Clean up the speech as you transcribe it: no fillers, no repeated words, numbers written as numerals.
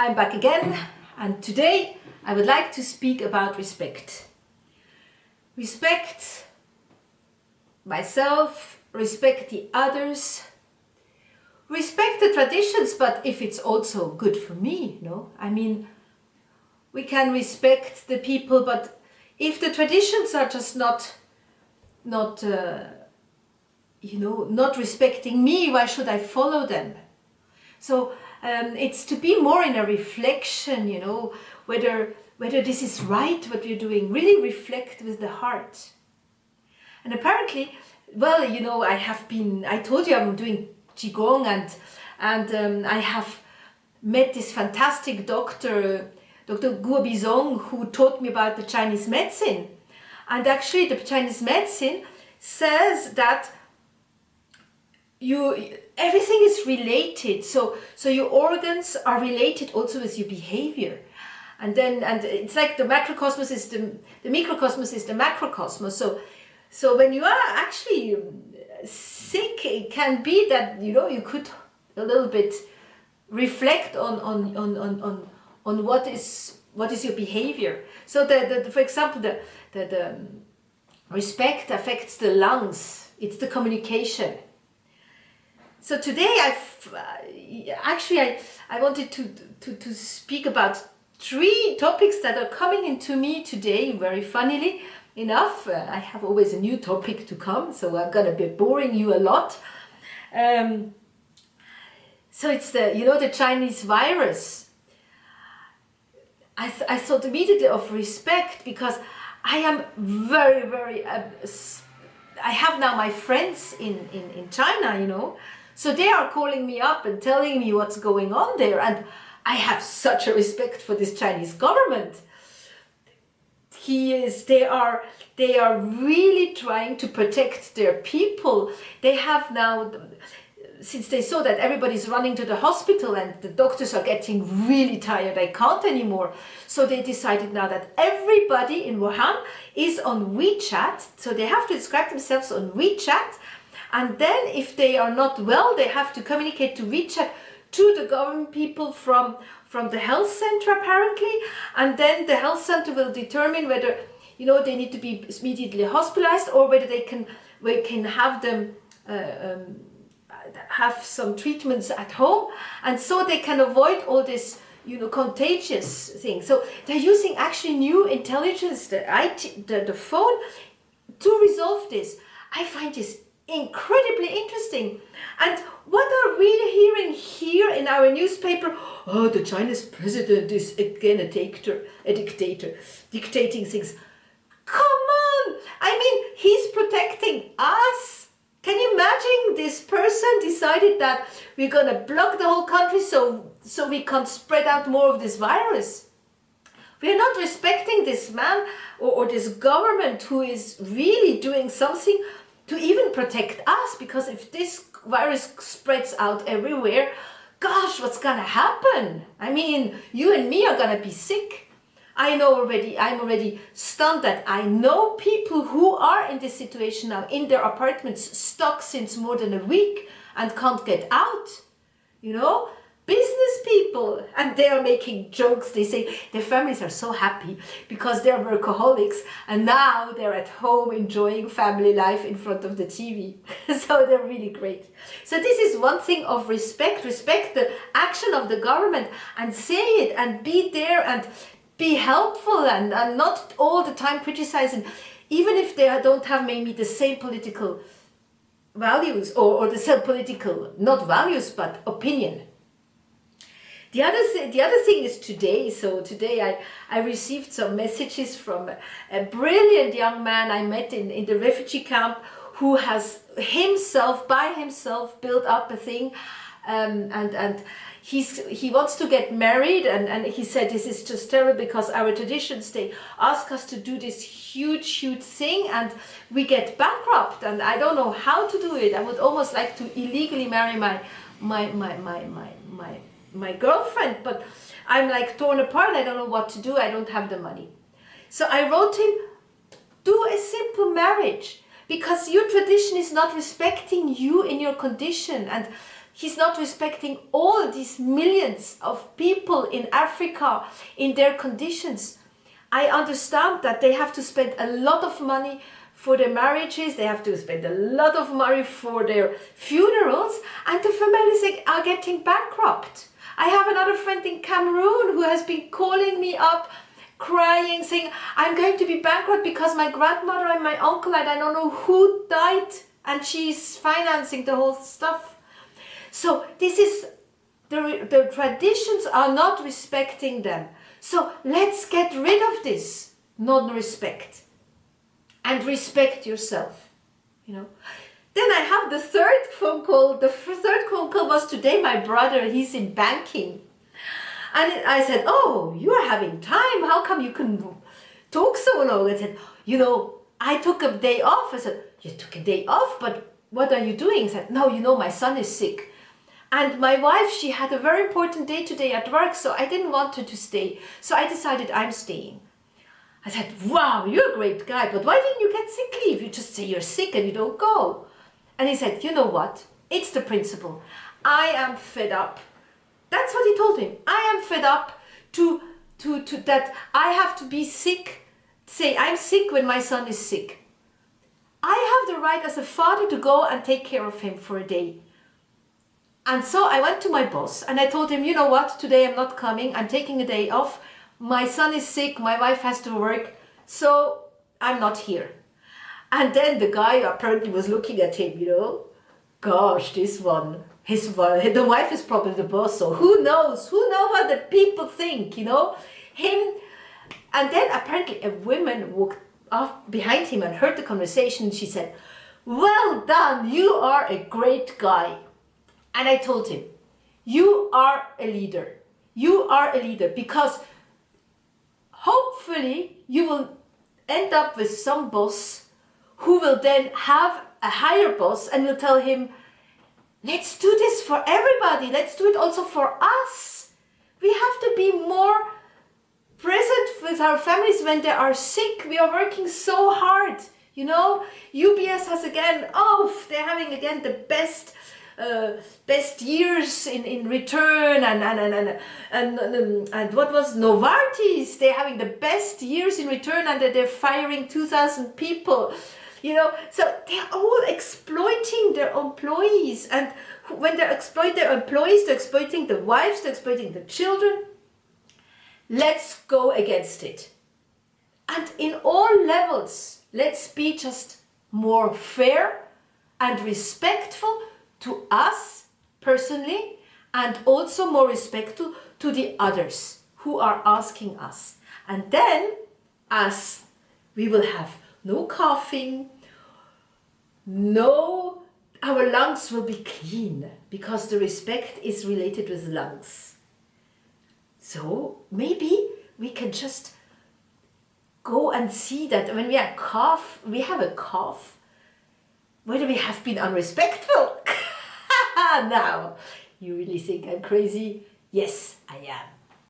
I'm back again, and today I would like to speak about respect. Respect myself, respect the others, respect the traditions, but if it's also good for me, no? I mean, we can respect the people, but if the traditions are just not respecting me, why should I follow them? So it's to be more in a reflection, whether this is right, what you're doing, really reflect with the heart. And apparently, well, I told you I'm doing Qigong, and I have met this fantastic doctor, Dr. Guo Bizong, who taught me about the Chinese medicine. And actually the Chinese medicine says that everything is related, so your organs are related also with your behavior, and it's like the macrocosmos is the microcosmos is the macrocosmos. So when you are actually sick, it can be that you could a little bit reflect on what is your behavior. So for example, the respect affects the lungs. It's the communication. So today I wanted to speak about 3 topics that are coming into me today, very funnily enough. I have always a new topic to come, so I'm gonna be boring you a lot. So it's the Chinese virus. I thought immediately of respect, because I am very, very I have now my friends in China, so they are calling me up and telling me what's going on there, and I have such a respect for this Chinese government. They are really trying to protect their people. They have now, since they saw that everybody's running to the hospital and the doctors are getting really tired, they can't anymore. So they decided now that everybody in Wuhan is on WeChat. So they have to describe themselves on WeChat. And then if they are not well, they have to communicate to WeChat to the government people from the health center, apparently. And then the health center will determine whether, they need to be immediately hospitalized, or whether we can have them have some treatments at home, and so they can avoid all this contagious thing. So they're using actually new intelligence, the phone, to resolve this. I find this incredibly interesting. And what are we hearing here in our newspaper? Oh, the Chinese president is again a dictator, dictating things. Come on! I mean, he's protecting us. Can you imagine this person decided that we're gonna block the whole country so we can't spread out more of this virus? We are not respecting this man or this government who is really doing something to even protect us, because if this virus spreads out everywhere, gosh, what's gonna happen? I mean, you and me are gonna be sick. I'm already stunned that I know people who are in this situation now, in their apartments, stuck since more than a week and can't get out. Business people, and they are making jokes. They say their families are so happy because they're workaholics and now they're at home enjoying family life in front of the TV. So they're really great. So this is one thing of respect the action of the government, and say it and be there and be helpful, and not all the time criticizing, even if they don't have maybe the same political values or the same political, not values, but opinion. The other thing is today. So today I received some messages from a brilliant young man I met in the refugee camp, who has by himself built up a thing, and he wants to get married, and he said this is just terrible because our traditions, they ask us to do this huge thing and we get bankrupt, and I don't know how to do it. I would almost like to illegally marry my girlfriend, but I'm like torn apart. I don't know what to do. I don't have the money. So I wrote him, do a simple marriage, because your tradition is not respecting you in your condition, and he's not respecting all these millions of people in Africa in their conditions. I understand that they have to spend a lot of money for their marriages, they have to spend a lot of money for their funerals, and the families are getting bankrupt. I have another friend in Cameroon who has been calling me up, crying, saying, I'm going to be bankrupt because my grandmother and my uncle and I don't know who died, and she's financing the whole stuff. So this is, the traditions are not respecting them. So let's get rid of this non-respect and respect yourself, you know. Then I have the third phone call. The third phone call was today. My brother, he's in banking. And I said, oh, you are having time. How come you can talk so long? I said, you know, I took a day off. I said, you took a day off, but what are you doing? He said, no, you know, my son is sick. And my wife, she had a very important day today at work, so I didn't want her to stay. So I decided I'm staying. I said, wow, you're a great guy, but why didn't you get sick leave? You just say you're sick and you don't go. And he said, you know what? It's the principle. I am fed up. That's what he told him. I am fed up to that I have to be sick. Say, I'm sick when my son is sick. I have the right as a father to go and take care of him for a day. And so I went to my boss and I told him, you know what? Today I'm not coming. I'm taking a day off. My son is sick, my wife has to work, so I'm not here. And then the guy apparently was looking at him, you know, gosh, this one, the wife is probably the boss, so who knows what the people think, you know, him. And then apparently a woman walked up behind him and heard the conversation, and she said, well done, you are a great guy. And I told him, you are a leader. You are a leader, because hopefully you will end up with some boss who will then have a higher boss and will tell him, let's do this for everybody. Let's do it also for us. We have to be more present with our families when they are sick. We are working so hard. You know, UBS has again, they're having again the best years in return, and what was Novartis, they're having the best years in return, and they're firing 2,000 people, you know. So they're all exploiting their employees, and when they exploit their employees, they're exploiting the wives, they're exploiting the children. Let's go against it, and in all levels, let's be just more fair and respectful to us personally, and also more respectful to the others who are asking us. And then, as we will have no coughing, our lungs will be clean, because the respect is related with lungs. So maybe we can just go and see that when we have a cough, whether we have been unrespectful. Now, you really think I'm crazy? Yes, I am.